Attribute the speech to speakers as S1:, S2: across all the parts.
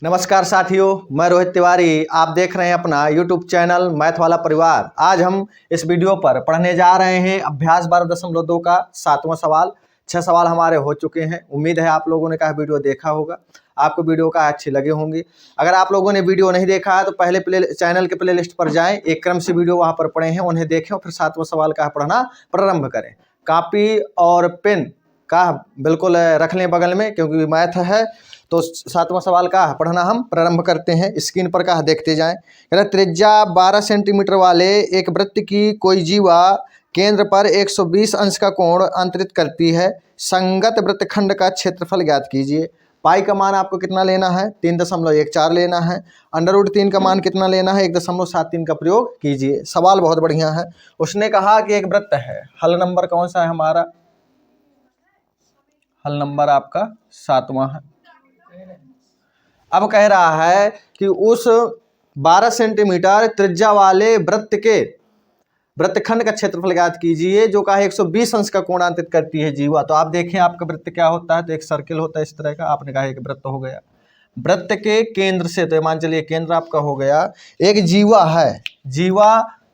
S1: नमस्कार साथियों, मैं रोहित तिवारी। आप देख रहे हैं अपना यूट्यूब चैनल मैथ वाला परिवार। आज हम इस वीडियो पर पढ़ने जा रहे हैं अभ्यास 12.2 का 7वां सवाल। 6 सवाल हमारे हो चुके हैं। उम्मीद है आप लोगों ने का वीडियो देखा होगा, आपको वीडियो का अच्छी लगी होंगी। अगर आप लोगों ने वीडियो नहीं देखा है तो पहले चैनल के प्लेलिस्ट पर जाएं, एक क्रम से वीडियो वहाँ पर पढ़े हैं, उन्हें देखें और फिर 7वां सवाल का पढ़ना प्रारंभ करें। कॉपी और पेन का बिल्कुल रख लें बगल में, क्योंकि मैथ है। तो 7वां सवाल का पढ़ना हम प्रारंभ करते हैं। स्क्रीन पर का देखते जाएं। त्रिज्या 12 सेंटीमीटर वाले एक वृत्त की कोई जीवा केंद्र पर 120 अंश का कोण अंतरित करती है। संगत वृत्तखंड का क्षेत्रफल ज्ञात कीजिए। पाई का मान आपको कितना लेना है? 3.14 लेना है। √3 का मान कितना लेना है? 1.73 का प्रयोग कीजिए। सवाल बहुत बढ़िया है। उसने कहा कि एक वृत्त है। हल नंबर कौन सा है हमारा? हल नंबर आपका 7वां है। अब कह रहा है कि उस 12 सेंटीमीटर त्रिज्या वाले वृत्त के वृत्तखंड का क्षेत्रफल ज्ञात कीजिए, जो का 120 अंश का कोण अंतरित करती है जीवा। तो आप देखें आपका वृत्त क्या होता है, तो एक सर्किल होता है इस तरह का। आपने कहा एक वृत्त हो गया, वृत्त के केंद्र से, तो मान चलिए केंद्र आपका हो गया, एक जीवा है।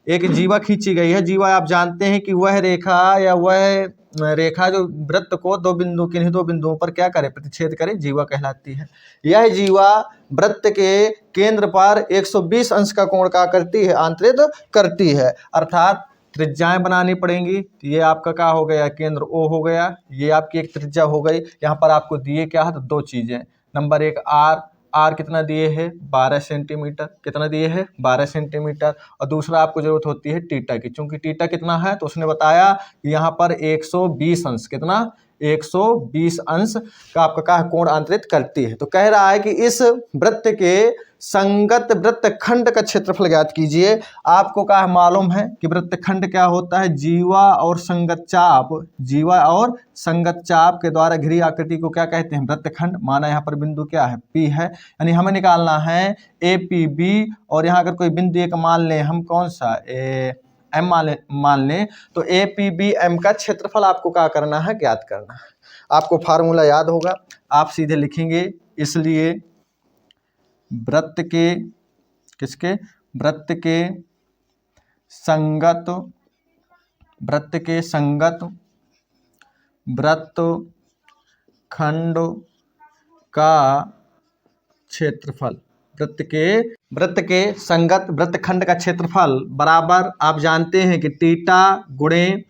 S1: एक जीवा खींची गई है। जीवा आप जानते हैं कि वह रेखा या वह रेखा जो वृत्त को किन्हीं दो बिंदुओं पर क्या करे, प्रतिच्छेद करे, जीवा कहलाती है। यह जीवा वृत्त के केंद्र पर 120 अंश का कोण का करती है, अंतरित करती है। अर्थात त्रिज्याएं बनानी पड़ेंगी। ये आपका क्या हो गया? केंद्र O हो गया। ये आपकी एक त्रिज्या हो गई। यहाँ पर आपको दिए क्या है? तो दो चीजें। नंबर एक आर कितना दिए है? 12 सेंटीमीटर। कितना दिए है? 12 सेंटीमीटर। और दूसरा आपको जरूरत होती है टीटा की। चूंकि टीटा कितना है, तो उसने बताया कि यहाँ पर 120 अंश, कितना? 120 अंश का आपका कोण अंतरित करती है। तो कह रहा है कि इस वृत्त के संगत वृत्तखंड का क्षेत्रफल ज्ञात कीजिए। आपको क्या मालूम है कि वृत्तखंड क्या होता है? जीवा और संगत चाप, जीवा और संगत चाप के द्वारा घिरी आकृति को क्या कहते हैं? वृत्तखंड। माना यहाँ पर बिंदु क्या है? P है। यानी हमें निकालना है APB, और यहाँ अगर कोई बिंदु एक मान लें हम, कौन सा? M मान लें, तो APBM का क्षेत्रफल आपको क्या करना है? ज्ञात करना है। आपको फार्मूला याद होगा, आप सीधे लिखेंगे। इसलिए वृत्त के किसके? वृत्त के संगत वृत्तखंड का क्षेत्रफल, वृत्त के संगत वृत्तखंड का क्षेत्रफल बराबर, आप जानते हैं कि टीटा गुणे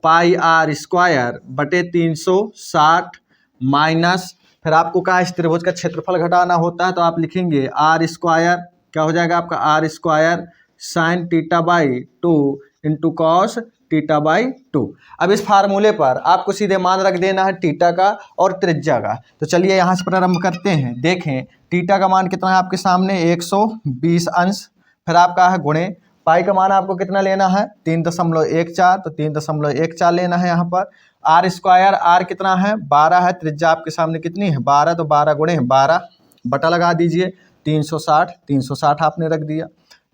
S1: पाई r स्क्वायर बटे 360 माइनस, फिर आपको क्या इस त्रिभुज का क्षेत्रफल घटाना होता है, तो आप लिखेंगे r स्क्वायर, क्या हो जाएगा आपका? r square sine theta by 2 into cos theta by 2। अब इस फार्मूले पर आपको सीधे मान रख देना है टीटा का और त्रिज्या का। तो चलिए यहाँ से प्रारंभ करते हैं। देखें टीटा का मान कितना है आपके सामने? 120 अंश। फिर आपका है गुणे पाई का मान आपको कितना लेना है? 3.14। तो 3.14 लेना है यहाँ पर। आर स्क्वायर, आर कितना है? 12 है। त्रिज्या आपके सामने कितनी है? 12। तो 12 गुणे 12 बटा लगा दीजिए 360 आपने रख दिया।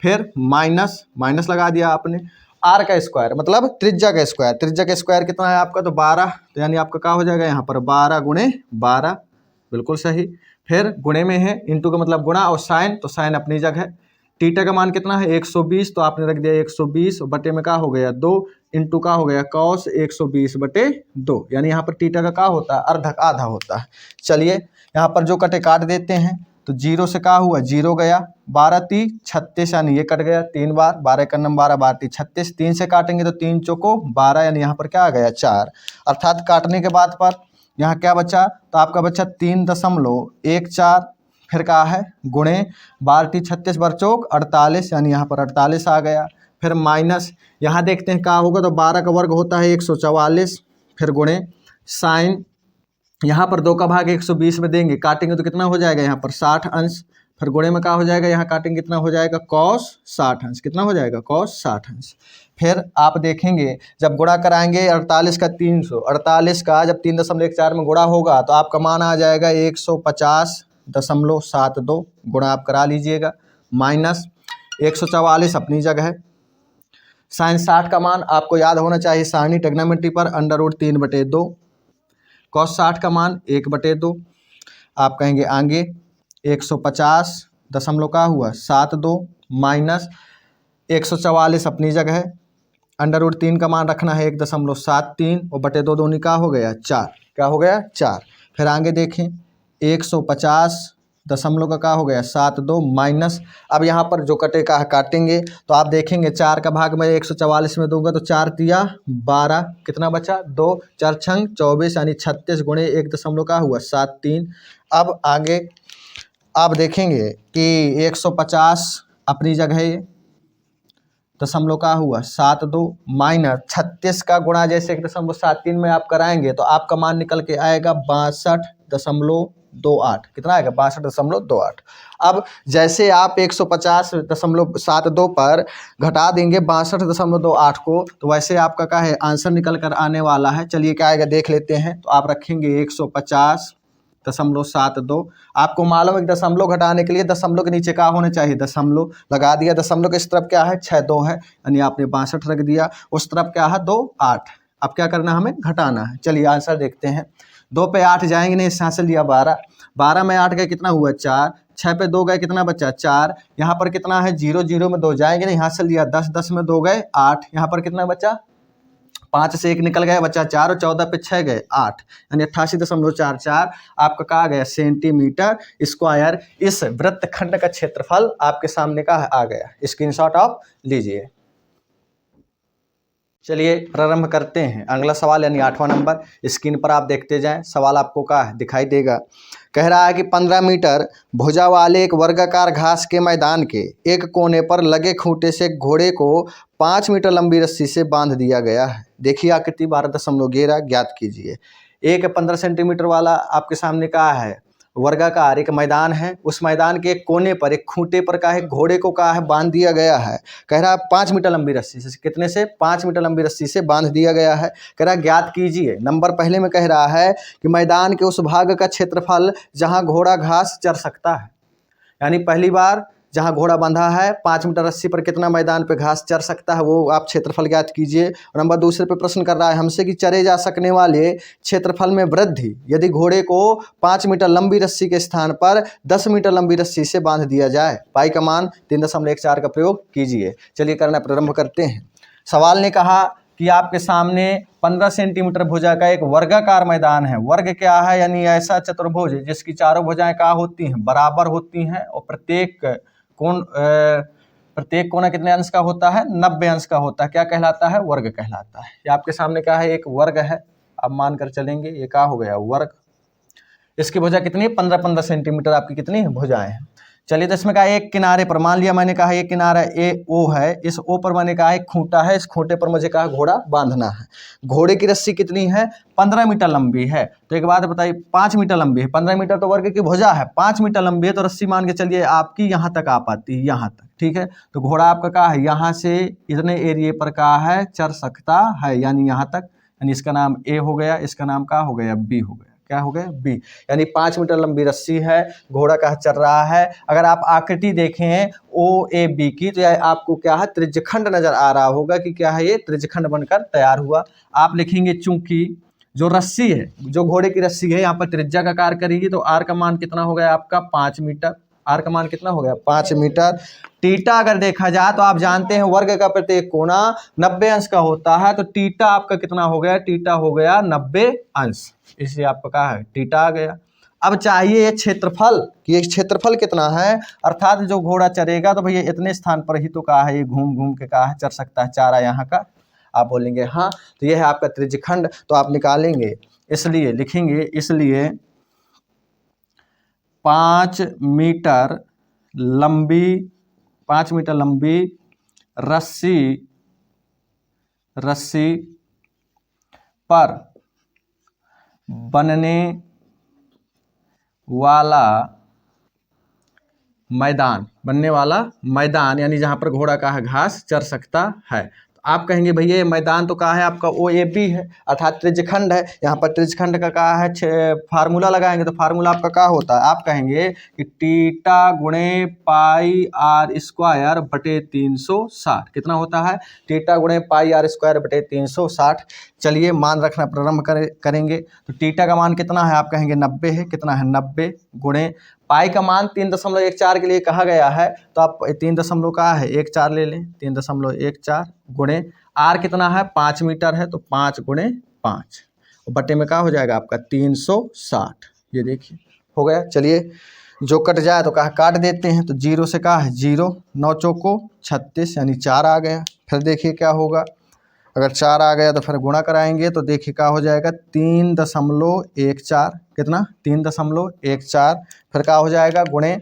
S1: फिर माइनस लगा दिया आपने। आर का स्क्वायर मतलब त्रिज्या का स्क्वायर। त्रिज्या का स्क्वायर कितना है आपका? तो 12। तो यानी आपका क्या हो जाएगा यहाँ पर? 12 गुणे 12, बिल्कुल सही। फिर गुणे में है, इंटू का मतलब गुणा, और साइन, तो साइन अपनी जगह। टीटा का मान कितना है? 120। तो आपने रख दिया 120, बटे में क्या हो गया? 2 इंटू का हो गया कॉस 120 बटे 2। यानी यहाँ पर टीटा का क्या होता है? आधा होता है। चलिए यहाँ पर जो कटे काट देते हैं। तो 0 से क्या हुआ? 0 गया। 12 3 36, यानी ये कट गया 3 बार। 12 का नंबर 12, 12 3 36। 3 से काटेंगे तो 3 चौको 12, यानी यहाँ पर क्या आ गया? 4। अर्थात काटने के बाद पर यहाँ क्या बचा? तो आपका बचा 3.14। फिर क्या है? गुणे 12 3 36 बर चौक 48, यानी यहाँ पर 48 आ गया। फिर माइनस, यहाँ देखते हैं क्या होगा? तो 12 का वर्ग होता है 144। फिर गुणे साइन, यहाँ पर 2 का भाग 120 में देंगे, काटेंगे तो कितना हो जाएगा? यहाँ पर 60 अंश। फिर गुणे में क्या हो जाएगा? यहाँ काटेंगे कितना हो जाएगा? कॉस 60 अंश। कितना हो जाएगा? कॉस 60 अंश। फिर आप देखेंगे जब गुणा कराएंगे 48 का 300, 48 का जब 3.14 में गुणा होगा तो आपका मान आ जाएगा 150.72। गुणा आप करा लीजिएगा। माइनस 144 अपनी जगह है। साइन 60 का मान आपको याद होना चाहिए सारणी ट्रिग्नोमेट्री पर √3/2। कॉस 60 का मान 1/2। आप कहेंगे आगे 150 का हुआ 72 माइनस 144 अपनी जगह है, √3 का मान रखना है 1.73 और बटे 2 दूनी का हो गया 4, क्या हो गया 4। फिर आगे देखें 150 का हो गया 72 माइनस, अब यहाँ पर जो कटेगा काटेंगे तो आप देखेंगे 4 का भाग मैं 144 में दूंगा तो 4 तिया 12, कितना बचा 2, 4 छंग 24 यानी 36 गुणे 1 का हुआ 73। अब आगे आप देखेंगे कि 150 अपनी जगह है, दशमलव का हुआ 72 माइनस 36 का गुणा जैसे 1.73 में आप कराएंगे तो आपका मान निकल के आएगा 62.28, कितना आएगा 62.28। अब जैसे आप 150.72 पर घटा देंगे 62.28 को तो वैसे आपका क्या है आंसर निकल कर आने वाला है। चलिए क्या आएगा देख लेते हैं। तो आप रखेंगे 150.72, आपको मालूम है कि दशमलव घटाने के लिए दशमलव के नीचे क्या होने चाहिए, दशमलव लगा दिया। दशमलव के इस तरफ क्या है 62 है यानी आपने 62 रख दिया, उस तरफ क्या है 2 8। अब क्या करना है हमें घटाना है। चलिए आंसर देखते हैं। 2 पे 8 जाएंगे नहीं, यहाँ से लिया 12, 12 में 8 गए कितना हुआ 4, 6 पे 2 गए कितना बचा 4, यहाँ पर कितना है 0 0 में 2 जाएंगे नहीं, यहाँ से लिया 10, 10 में 2 गए 8, यहाँ पर कितना बचा 5 से 1 निकल गया बचा 4 और 14 पे 6 गए 8 यानी 88.44 आपका कहा गया सेंटीमीटर स्क्वायर। इस वृत्तखंड का क्षेत्रफल आपके सामने का आ गया, स्क्रीनशॉट आप लीजिए। चलिए प्रारंभ करते हैं। अगला सवाल यानी 8वां नंबर, स्क्रीन पर आप देखते जाएं। सवाल आपको क्या है दिखाई देगा। कह रहा है कि 15 मीटर भुजा वाले एक वर्गाकार घास के मैदान के एक कोने पर लगे खूंटे से घोड़े को 5 मीटर लंबी रस्सी से बांध दिया गया है। देखिए आकृति 12.11 ज्ञात कीजिए। एक 15 सेंटीमीटर वाला आपके सामने का है वर्गाकार एक मैदान है, उस मैदान के एक कोने पर एक खूंटे पर का है घोड़े को का है बांध दिया गया है। कह रहा है 5 मीटर लंबी रस्सी से, कितने से 5 मीटर लंबी रस्सी से बांध दिया गया है। कह रहा है ज्ञात कीजिए। नंबर पहले में कह रहा है कि मैदान के उस भाग का क्षेत्रफल जहां घोड़ा घास चर सकता है, यानी पहली बार जहां घोड़ा बंधा है 5 मीटर रस्सी पर कितना मैदान पे घास चर सकता है वो आप क्षेत्रफल ज्ञात कीजिए। और नंबर दूसरे पे प्रश्न कर रहा है हमसे कि चरे जा सकने वाले क्षेत्रफल में वृद्धि यदि घोड़े को 5 मीटर लंबी रस्सी के स्थान पर 10 मीटर लंबी रस्सी से बांध दिया जाए। पाई का मान 3.14 का प्रयोग कीजिए। चलिए करना प्रारंभ करते हैं। सवाल ने कहा कि आपके सामने 15 सेंटीमीटर भुजा का एक वर्गाकार मैदान है। वर्ग क्या है, यानी ऐसा चतुर्भुज जिसकी चारों भुजाएं क्या होती हैं बराबर होती हैं और प्रत्येक कोना कितने अंश का होता है 90 अंश का होता है। क्या कहलाता है वर्ग कहलाता है। ये आपके सामने क्या है एक वर्ग है, अब मानकर चलेंगे ये क्या हो गया वर्ग। इसकी भुजा कितनी 15-15 सेंटीमीटर आपकी कितनी भुजाएं हैं। चलिए तो इसमें कहा एक किनारे पर मान लिया मैंने कहा एक किनारा ए ओ है, इस ओ पर मैंने कहा एक खूंटा है, इस खूंटे पर मुझे कहा घोड़ा बांधना है। घोड़े की रस्सी कितनी है 15 मीटर लंबी है। तो एक बात बताइए 5 मीटर लंबी है, 15 मीटर तो वर्ग की भुजा है, 5 मीटर लंबी है तो रस्सी मान के चलिए आपकी यहाँ तक आ पाती है, यहाँ तक ठीक है। तो घोड़ा आपका कहा है यहाँ से इतने एरिए पर कहा है चर सकता है, यानी यहाँ तक, यानी इसका नाम ए हो गया, इसका नाम क्या हो गया बी हो गया। क्या हो गया बी, यानी 5 मीटर लंबी रस्सी है, घोड़ा का चल रहा है। अगर आप आकृति देखें ओ ए बी की तो आपको क्या है त्रिज्यखंड नजर आ रहा होगा कि क्या है ये त्रिज्यखंड बनकर तैयार हुआ। आप लिखेंगे चूंकि जो रस्सी है जो घोड़े की रस्सी है यहाँ पर त्रिज्या का कार्य करेगी तो आर का मान कितना हो गया आपका 5 मीटर। आर का मान कितना हो गया 5 मीटर। टीटा अगर देखा जाए तो आप जानते हैं वर्ग का प्रत्येक कोना 90 अंश का होता है, तो टीटा आपका कितना हो गया टीटा हो गया 90 अंश, इसलिए आपका कहा है टीटा आ गया। अब चाहिए ये क्षेत्रफल कि ये क्षेत्रफल कितना है, अर्थात जो घोड़ा चरेगा तो भैया इतने स्थान पर ही तो कहा है ये घूम घूम के कहा है चर सकता है, चारा यहाँ का। आप बोलेंगे हाँ तो ये है आपका त्रिज्यखंड, तो आप निकालेंगे इसलिए लिखेंगे इसलिए 5 मीटर लंबी रस्सी पर बनने वाला मैदान यानी जहाँ पर घोड़ा का है घास चर सकता है। आप कहेंगे भैया ये मैदान तो कहा है आपका ओ ए बी है, अर्थात त्रिज्यखंड है। यहाँ पर त्रिज्यखंड का कहा है फार्मूला लगाएंगे तो फार्मूला आपका क्या होता है, आप कहेंगे कि टीटा गुणे पाई आर स्क्वायर बटे 360 कितना होता है टीटा गुणे पाई आर स्क्वायर बटे 360। चलिए मान रखना प्रारंभ करेंगे। तो टीटा का मान कितना है आप कहेंगे 90 है, कितना है 90 गुणे पाई का मान 3.14 के लिए कहा गया है, तो आप 3 का है 14 ले लें, 3.14 गुणे आर कितना है 5 मीटर है, तो 5 गुणे 5 बटे में क्या हो जाएगा आपका 360। ये देखिए हो गया। चलिए जो कट जाए तो कहा काट देते हैं, तो 0 से कहा है 0, 9 चौको 36 यानी 4 आ गया। फिर देखिए क्या होगा, अगर 4 आ गया तो फिर गुणा कराएंगे तो देखिए क्या हो जाएगा 3.14, कितना 3.14, फिर क्या हो जाएगा गुणे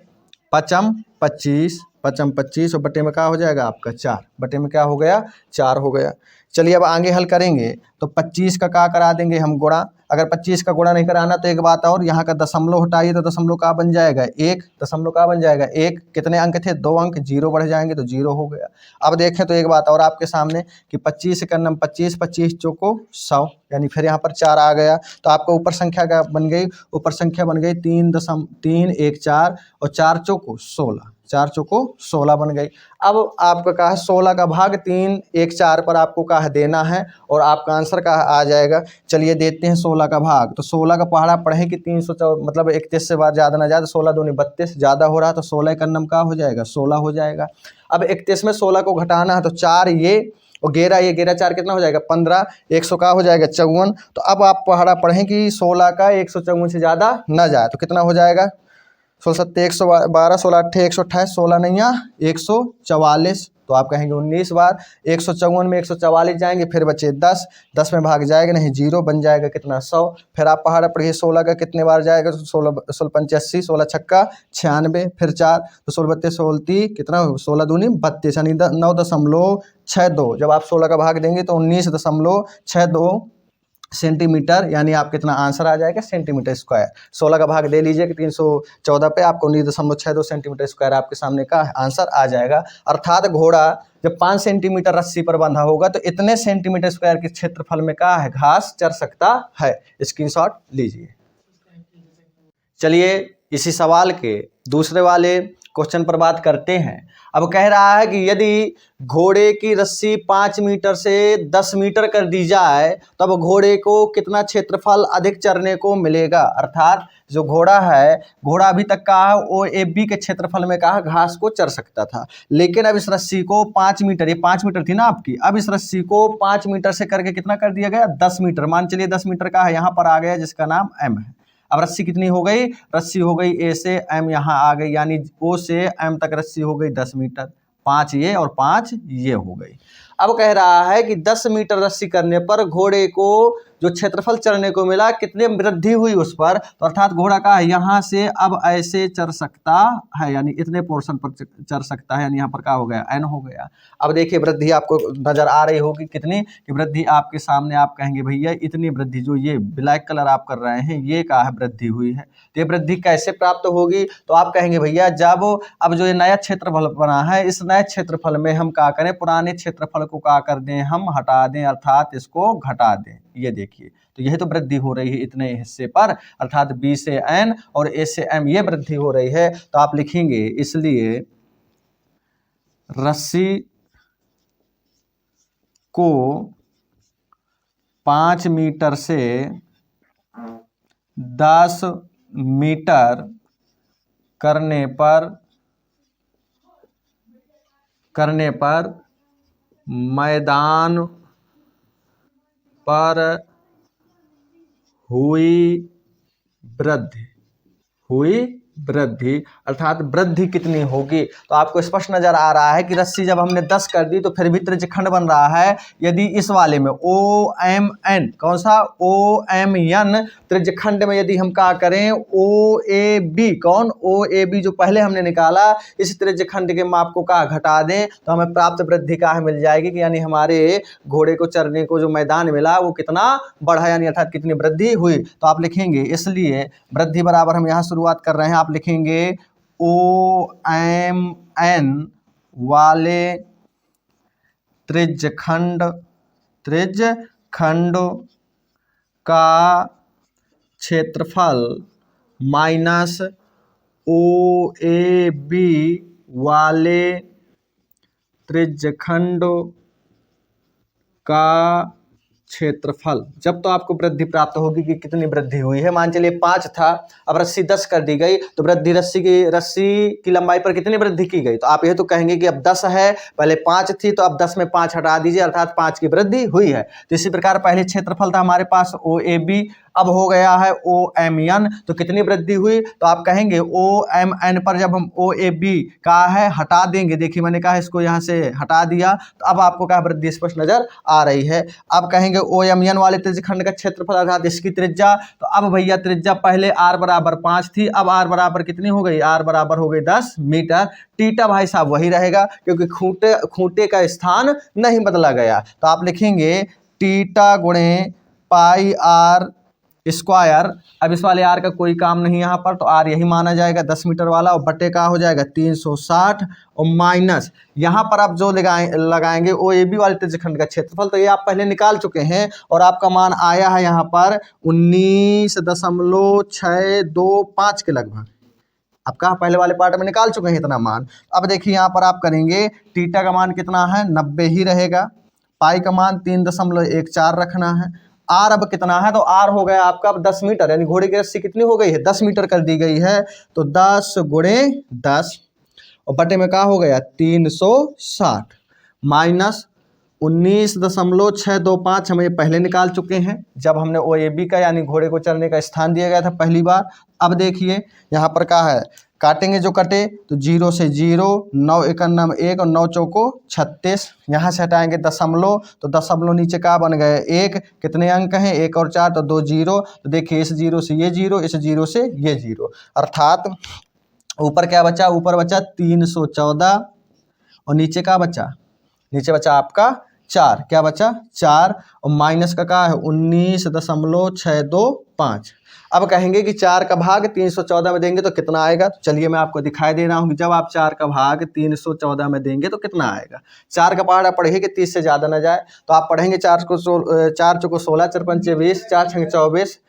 S1: पचम 25, पचम 25 और बटे में क्या हो जाएगा आपका 4, बटे में क्या हो गया 4 हो गया। चलिए अब आगे हल करेंगे तो 25 का क्या करा देंगे हम गुणा, अगर 25 का गुणा नहीं कराना तो एक बात और, यहाँ का दशमलव हटाइए तो दशमलव का बन जाएगा 1, दशमलव का बन जाएगा 1, कितने अंक थे 2 अंक, 0 बढ़ जाएंगे तो 0 हो गया। अब देखें तो एक बात और आपके सामने कि 25 का नम 25, 25 चौको 100 यानी फिर यहाँ पर 4 आ गया, तो आपको ऊपर संख्या क्या बन गई, ऊपर संख्या बन गई 3.14 और 4 चौको 16, 4 चौको 16 बन गई। अब आपका कहा है 16 का भाग 314 पर आपको कहा देना है और आपका आंसर कहा आ जाएगा। चलिए देते हैं 16 का भाग, तो 16 का पहाड़ा पढ़े कि 300 मतलब 31 से बार ज़्यादा ना ज़्यादा, 16 दूनी 32 ज़्यादा हो रहा है, तो 16 का नम का हो जाएगा 16 हो जाएगा। अब 31 में 16 को घटाना है तो 4 ये और 11 ये 11 4 कितना हो जाएगा 15, 100 का हो जाएगा 54। तो अब आप पहाड़ा पढ़ें कि 16 का 154 से ज़्यादा न जाए, तो कितना हो जाएगा 16 सत्ते 112, 16 अट्ठे 128, 16 नैया 144, तो आप कहेंगे 19 बार, 154 में 144 जाएंगे, फिर बचे 10, 10 में भाग जाएगा नहीं 0 बन जाएगा कितना 100। फिर आप पहाड़ा पढ़िए 16 का कितने बार जाएगा, 16 85, 16 छक्का 96, फिर 4 तो 16 32 16 कितना 16 दूनी 32 यानी 9.62। जब आप 16 का भाग देंगे तो 19.62 सेंटीमीटर, यानी आप कितना आंसर आ जाएगा सेंटीमीटर स्क्वायर। 16 का भाग दे लीजिए कि 314 पे आपको 19.62 सेंटीमीटर स्क्वायर आपके सामने का आंसर आ जाएगा। अर्थात घोड़ा जब 5 सेंटीमीटर रस्सी पर बंधा होगा तो इतने सेंटीमीटर स्क्वायर के क्षेत्रफल में का है घास चर सकता है। स्क्रीनशॉट लीजिए। चलिए इसी सवाल के दूसरे वाले क्वेश्चन पर बात करते हैं। अब कह रहा है कि यदि घोड़े की रस्सी 5 मीटर से 10 मीटर कर दी जाए तब घोड़े को कितना क्षेत्रफल अधिक चरने को मिलेगा। अर्थात जो घोड़ा है, घोड़ा अभी तक का है OAB के क्षेत्रफल में कहा घास को चर सकता था, लेकिन अब इस रस्सी को 5 मीटर, ये 5 मीटर थी ना आपकी, अब इस रस्सी को 5 मीटर से करके कितना कर दिया गया 10 मीटर, मान चलिए 10 मीटर का है, यहाँ पर आ गया जिसका नाम M है। अब रस्सी कितनी हो गई, रस्सी हो गई A से M यहाँ आ गई, यानी O से M तक रस्सी हो गई 10 मीटर, 5 ये और 5 ये हो गई। अब कह रहा है कि 10 मीटर रस्सी करने पर घोड़े को जो क्षेत्रफल चरने को मिला कितने वृद्धि हुई उस पर, तो अर्थात घोड़ा का यहाँ से अब ऐसे चर सकता है, यानी इतने पोर्शन पर चर सकता है, यानी यहाँ पर क्या हो गया N हो गया। अब देखिए वृद्धि आपको नजर आ रही होगी कितनी, कि वृद्धि आपके सामने आप कहेंगे भैया इतनी वृद्धि, जो ये ब्लैक कलर आप कर रहे हैं ये क्या है वृद्धि हुई है। तो ये वृद्धि कैसे प्राप्त होगी, तो आप कहेंगे भैया जब अब जो ये नया क्षेत्रफल बना है इस नए क्षेत्रफल में हम क्या करें, पुराने क्षेत्रफल को क्या कर दें हम हटा दें, अर्थात इसको घटा दें। ये देखिए तो यही तो वृद्धि हो रही है इतने हिस्से पर, अर्थात B से N और A से M ये वृद्धि हो रही है। तो आप लिखेंगे इसलिए रस्सी को 5 मीटर से 10 मीटर करने पर मैदान पर हुई वृद्धि, अर्थात वृद्धि कितनी होगी। तो आपको स्पष्ट नजर आ रहा है कि रस्सी जब हमने 10 कर दी तो फिर भी त्रिज्यखंड बन रहा है। यदि इस वाले में OMN, कौन सा OMN त्रिज्यखंड में यदि हम क्या करें OAB, कौन OAB जो पहले हमने निकाला, इस त्रिज्यखंड के माप को क्या घटा दें तो हमें प्राप्त वृद्धि क्या मिल जाएगी, कि यानी हमारे घोड़े को चरने को जो मैदान मिला वो कितना बढ़ा, यानी अर्थात कितनी वृद्धि हुई। तो आप लिखेंगे इसलिए वृद्धि बराबर हम यहाँ शुरुआत कर रहे हैं, आप लिखेंगे OMN वाले त्रिज्यखंड का क्षेत्रफल माइनस OAB वाले त्रिज्यखंड का क्षेत्रफल, जब तो आपको वृद्धि प्राप्त होगी कि कितनी वृद्धि हुई है। मान चलिए 5 था, अब रस्सी 10 कर दी गई, तो वृद्धि रस्सी की लंबाई पर कितनी वृद्धि की गई, तो आप ये तो कहेंगे कि अब 10 है, पहले 5 थी, तो अब 10 में 5 हटा दीजिए, अर्थात 5 की वृद्धि हुई है। तो इसी प्रकार पहले क्षेत्रफल था हमारे पास OAB, अब हो गया है OMN, तो कितनी वृद्धि हुई, तो आप कहेंगे OMN पर जब हम OAB का है हटा देंगे, देखिए मैंने कहा इसको यहाँ से हटा दिया, तो अब आपको क्या वृद्धि स्पष्ट नजर आ रही है। अब कहेंगे OMN वाले त्रिज्यखंड का क्षेत्रफल अर्थात इसकी त्रिज्या, तो अब भैया त्रिज्या पहले r बराबर 5 थी, अब r बराबर कितनी हो गई, r बराबर हो गई 10 मीटर। टीटा भाई साहब वही रहेगा क्योंकि खूंटे का स्थान नहीं बदला गया, तो आप लिखेंगे टीटा गुणे पाई r स्क्वायर। अब इस वाले आर का कोई काम नहीं यहाँ पर, तो आर यही माना जाएगा 10 मीटर वाला, और बटे का हो जाएगा 360, और माइनस यहाँ पर आप जो लगाएंगे OAB वाले त्रिज्यखंड का क्षेत्रफल, तो ये आप पहले निकाल चुके हैं और आपका मान आया है यहाँ पर 19.625 के लगभग। आपका पहले वाले पार्ट में निकाल चुके हैं इतना मान। अब देखिए यहाँ पर आप करेंगे टीटा का मान कितना है, 90 ही रहेगा, पाई का मान 3.14 रखना है, आर अब कितना है, तो आर हो गया आपका अब 10 मीटर, यानी घोड़े की रस्सी कितनी हो गई है, 10 मीटर कर दी गई है, तो 10 गुणे 10 और बटे में क्या हो गया 360 माइनस 19.625 हम ये पहले निकाल चुके हैं जब हमने OAB का यानी घोड़े को चलने का स्थान दिया गया था पहली बार। अब देखिए यहाँ पर क्या है, काटेंगे जो कटे, तो 0 से 0, 9 एकम 1 और 9 चौको 36, यहाँ से हटाएंगे दशमलव, तो दशमलव नीचे का बन गए 1, कितने अंक हैं 1 और 4, तो 2 0, तो देखिए इस 0 से ये 0, इस 0 से ये 0, अर्थात ऊपर क्या बचा, ऊपर बचा 314 और नीचे का बचा, नीचे बचा आपका 4, क्या बचा 4, और माइनस का क्या है 19.625। अब कहेंगे कि 4 का भाग 314 में देंगे तो कितना आएगा, तो चलिए मैं आपको दिखाई दे रहा हूँ कि जब आप 4 का भाग 314 में देंगे तो कितना आएगा। 4 का पहाड़ा पढ़ेंगे कि 30 से ज़्यादा ना जाए, तो आप पढ़ेंगे 4 चौको 16, 4 पंचे 20, 4 छंग 24,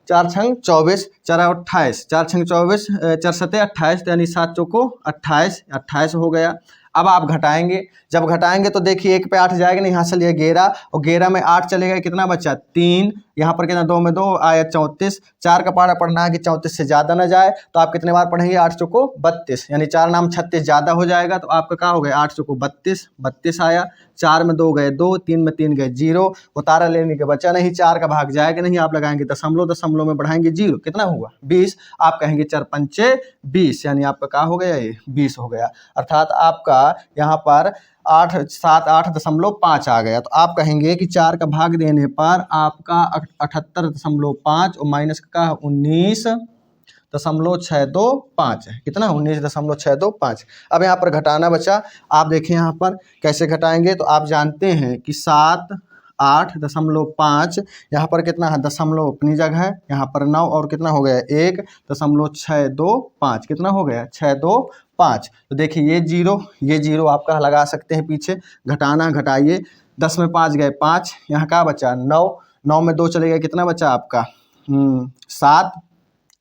S1: 4 छंग 24, 4 28, 4 छंग 24, 4 सते 28, यानी 7 चौको 28, 28 हो गया। अब आप घटाएंगे, जब घटाएंगे तो देखिए 1 पे 8 जाएगा नहीं, यहाँ से लिए 11 और 11 में 8 चलेगा, कितना बचा 3, यहाँ पर कितना 2 में 2 आया 34। 4 का पहाड़ा पढ़ना है कि 34 से ज़्यादा ना जाए, तो आप कितने बार पढ़ेंगे 8 चौको 32, यानी 4 नाम 36 ज़्यादा हो जाएगा, तो आपका क्या हो गया 8 चौको 32, 32 आया। 4 में 2 गए 2, 3 में 3 गए 0, उतारा लेने के बचा नहीं, 4 का भाग जाएगा नहीं, आप लगाएंगे दशमलव, दशमलव में बढ़ाएंगे 0, कितना हुआ 20, आप कहेंगे 4 पंचे 20, यानी आपका क्या हो गया ये 20 हो गया, अर्थात आपका यहाँ पर 8.5 आ गया। तो आप कहेंगे कि 4 का भाग देने पर आपका 78.5 और माइनस का 19.625 है, कितना 19.625। अब यहाँ पर घटाना बचा, आप देखें यहाँ पर कैसे घटाएंगे, तो आप जानते हैं कि 7.8.5, यहाँ पर कितना है दशमलव अपनी जगह है, यहाँ पर 9 और कितना हो गया 1.625, कितना हो गया 625। तो देखिए ये 0 आपका लगा सकते हैं पीछे, घटाना घटाइए, 10 में 5 गए 5, यहाँ का बचा 9, 9 में 2 चले गए, कितना बचा आपका 7,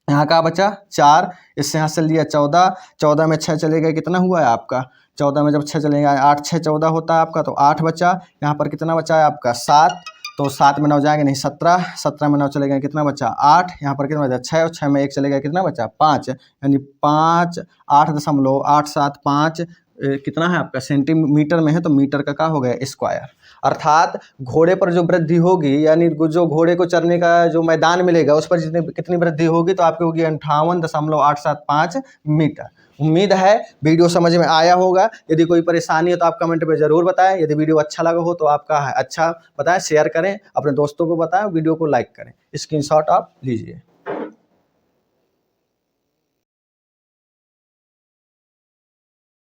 S1: यहाँ का बचा 4, इससे यहाँ से लिया 14, 14 में 6 चले गए, कितना हुआ है आपका 14 में जब 6 चलेंगे 8 6 14 होता है आपका, तो 8 बचा, यहाँ पर कितना बचा है आपका 7, तो 7 में 9 जाएंगे नहीं 17, 17 में 9 चले गए, कितना बचा 8, यहाँ पर कितना बचा 6 और 6 में 1 चले गए, कितना बचा 5, यानी 5 8.875 कितना है आपका सेंटीमीटर में है, तो मीटर का क्या हो गया स्क्वायर। अर्थात घोड़े पर जो वृद्धि होगी, यानी जो घोड़े को चरने का जो मैदान मिलेगा उस पर कितनी वृद्धि होगी, तो आपकी होगी 58.875 मीटर। उम्मीद है वीडियो समझ में आया होगा। यदि कोई परेशानी है तो आप कमेंट में ज़रूर बताएं। यदि वीडियो अच्छा लगा हो तो आपका अच्छा बताएं, शेयर करें, अपने दोस्तों को बताएं, वीडियो को लाइक करें, स्क्रीनशॉट आप लीजिए।